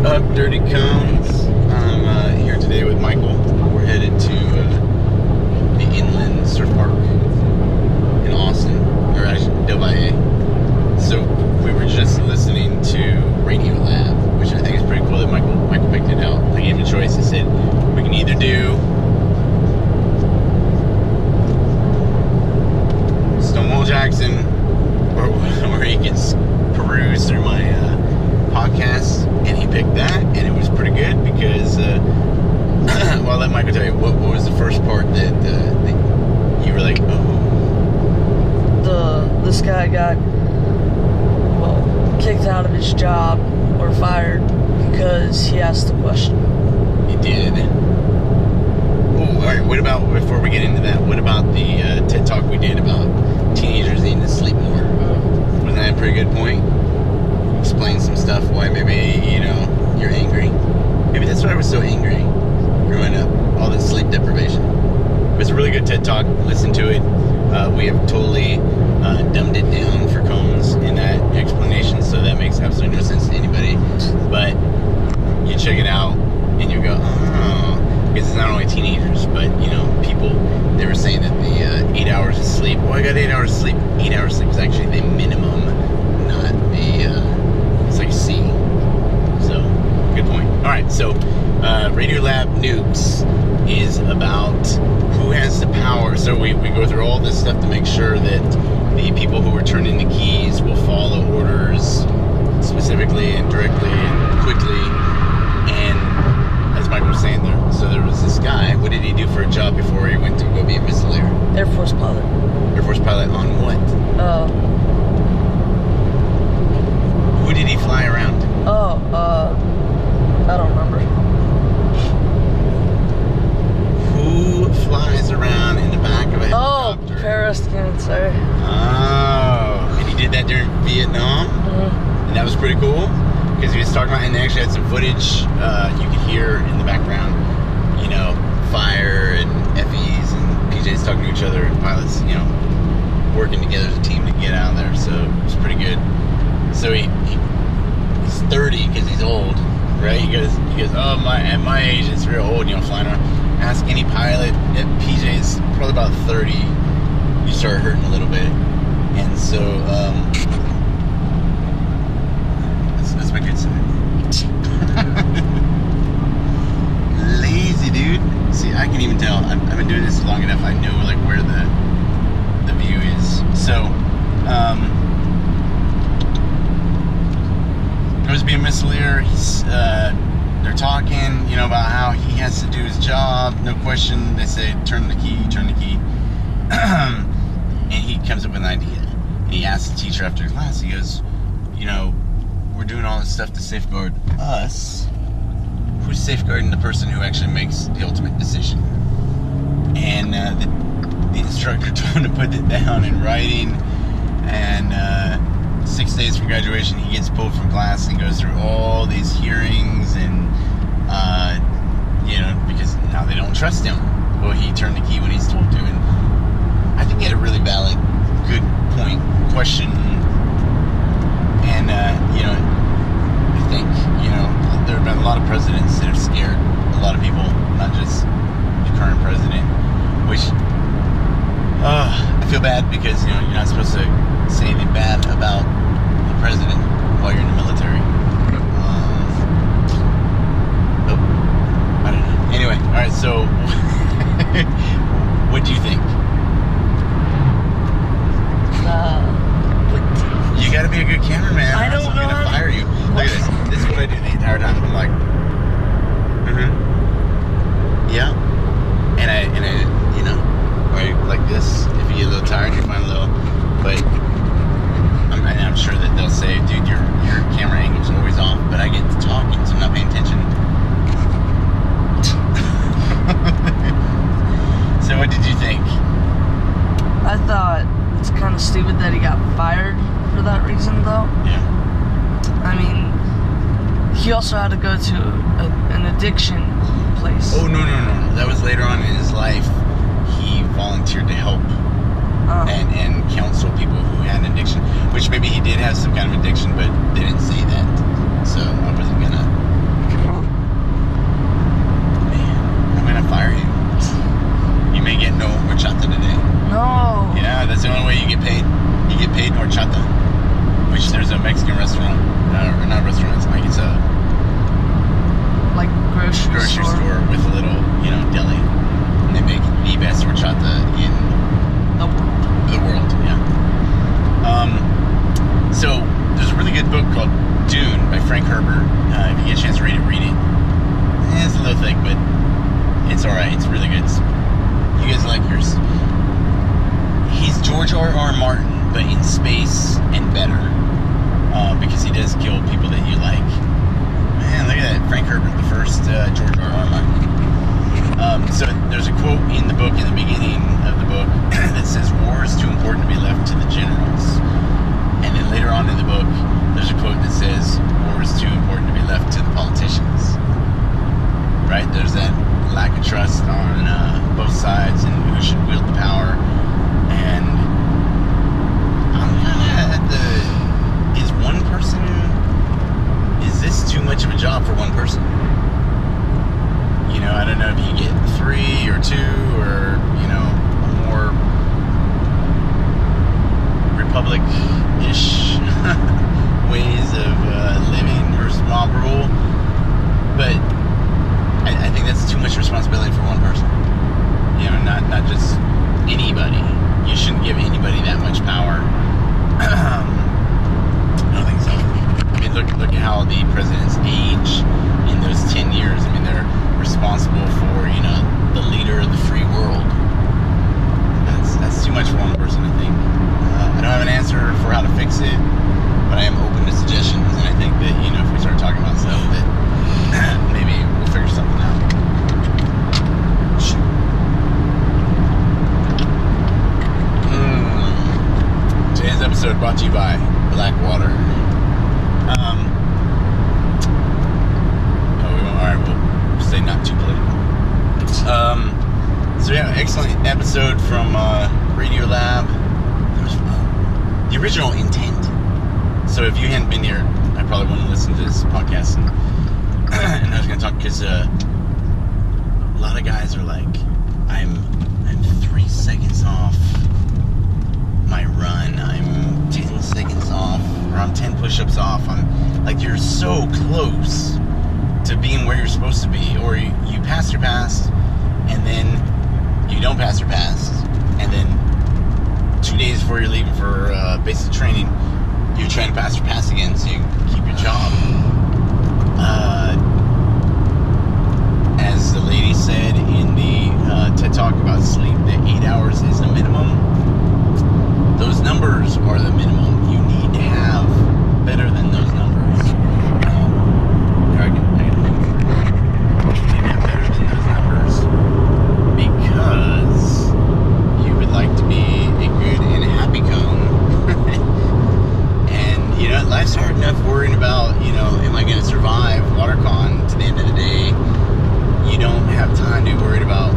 Up, Dirty Cones. I'm here today with Michael. We're headed to the Inland Surf Park in Austin, or actually Del Valle. So we were just listening to Radiolab, which I think is pretty cool that Michael picked it out. I gave him a choice. He said we can either do Stonewall Jackson, or where he gets perused through my podcast, and he picked that, and it was pretty good because well, I'll let Michael tell you what was the first part that you were like, oh, this guy got kicked out of his job or fired because he asked the question. He did. Oh, all right, what about, before we get into that, what about the TED Talk we did about teenagers needing to sleep more? Wasn't that a pretty good point? Explain some stuff why maybe, you're angry. Maybe that's why I was so angry growing up, all this sleep deprivation. It was a really good TED Talk. Listen to it. We have totally dumbed it down for Combs in that explanation, so that makes absolutely no sense to anybody. But you check it out and you go, oh, because it's not only teenagers, but people. They were saying that the 8 hours of sleep. Well, I got 8 hours of sleep. 8 hours of sleep is actually the minimum, not the. It's like C. So, good point. All right, so Radiolab Nukes is about who has the power. So we go through all this stuff to make sure that the people who are turning the keys will follow orders specifically and directly and quickly. And as Michael was saying there, so there was this guy. What did he do for a job before he went to go be a missileer? Air Force pilot. Air Force pilot on what? Who did he fly around? I don't remember. Who flies around in the back of a helicopter? Oh, parascancer. Oh, and he did that during Vietnam? Mm-hmm. And that was pretty cool? Because he was talking about, and they actually had some footage you could hear in the background, fire and FEs and PJs talking to each other, and pilots, working together as a team to get out of there. So it was pretty good. So he's 30 because he's old, right? He goes, oh, at my age, it's real old, flying around. Ask any pilot at PJ's, probably about 30, you start hurting a little bit. And so, that's my good side. Lazy, dude. See, I can even tell. I've been doing this long enough. I know, where the view is. So, goes to be a missileer. They're talking, about how he has to do his job. No question. They say, turn the key. And he comes up with an idea. And he asks the teacher after class, he goes, we're doing all this stuff to safeguard us. Who's safeguarding the person who actually makes the ultimate decision? And the instructor told him to put it down in writing. And 6 days from graduation, he gets pulled from class and goes through all these hearings and, because now they don't trust him. Well, he turned the key when he's told to. And I think he had a really valid, good point, question. And, I think, there have been a lot of presidents that have scared a lot of people, not just the current president, which, I feel bad because, you're not supposed to say anything bad about the president while you're in the military. I don't know. Anyway, alright, so, what do you think? You gotta be a good cameraman. I don't know. I'm gonna fire you. Look at this. This is what I do the entire time. I'm like, yeah. And I, like this. If you get a little tired, you find a little. But I'm sure that they'll say, dude, your camera angle's always off. But I get to talking, so I'm not paying attention. So what did you think? I thought it's kind of stupid that he got fired for that reason, though. Yeah. I mean, he also had to go to an addiction place. Oh, no. That was later on in his life. He volunteered to help and counsel people who had an addiction, which maybe he did have some kind of addiction, but they didn't say that. So I wasn't gonna Dune by Frank Herbert. If you get a chance to read it. It's a little thick, but it's alright. It's really good. You guys like yours. He's George R.R. Martin, but in space and better. Because he does kill people that you like. Man, look at that. Frank Herbert, the first George R.R. Martin. So there's a quote in the book, in the beginning of the book, that says, "War is too important to be left to the generals." And then later on in the book, there's a quote that says, "War is too important to be left to the politicians." Right? There's that lack of trust on both sides and who should wield the power. And I'm kind of at the, is one person, is this too much of a job for one person? You know, I don't know if you get 3 or 2 or, you know, more republic-ish ways of living versus mob rule. But I think that's too much responsibility for one person. You know, not just anybody. You shouldn't give anybody that much power. I don't think so. I mean, look at how the presidents age in those 10 years. I mean, they're responsible for, you know, the leader of the free world. That's too much for one person, I think. I don't have an answer for how to fix it, but I am open to suggestions, and I think that, you know, if we start talking about stuff, that maybe we'll figure something out. Today's episode brought to you by Blackwater. Alright, we'll stay not too political. So yeah, excellent episode from Radiolab. The original intent. So if you hadn't been here, I probably wouldn't listen to this podcast. And I was going to talk because a lot of guys are like, I'm 3 seconds off my run. I'm 10 seconds off, or I'm 10 push-ups off. I'm like, you're so close to being where you're supposed to be, or you pass your pass, and then you don't pass your pass, and then 2 days before you're leaving for basic training, you're trying to pass your pass again so you can keep your job. As the lady said in the TED Talk about sleep, that 8 hours is the minimum. Those numbers are the minimum. You need to have better than those numbers. You need to have better than those numbers because you would like to be a good and happy cone. And, you know, life's hard enough worrying about, you know, am I going to survive WaterCon to the end of the day? You don't have time to be worried about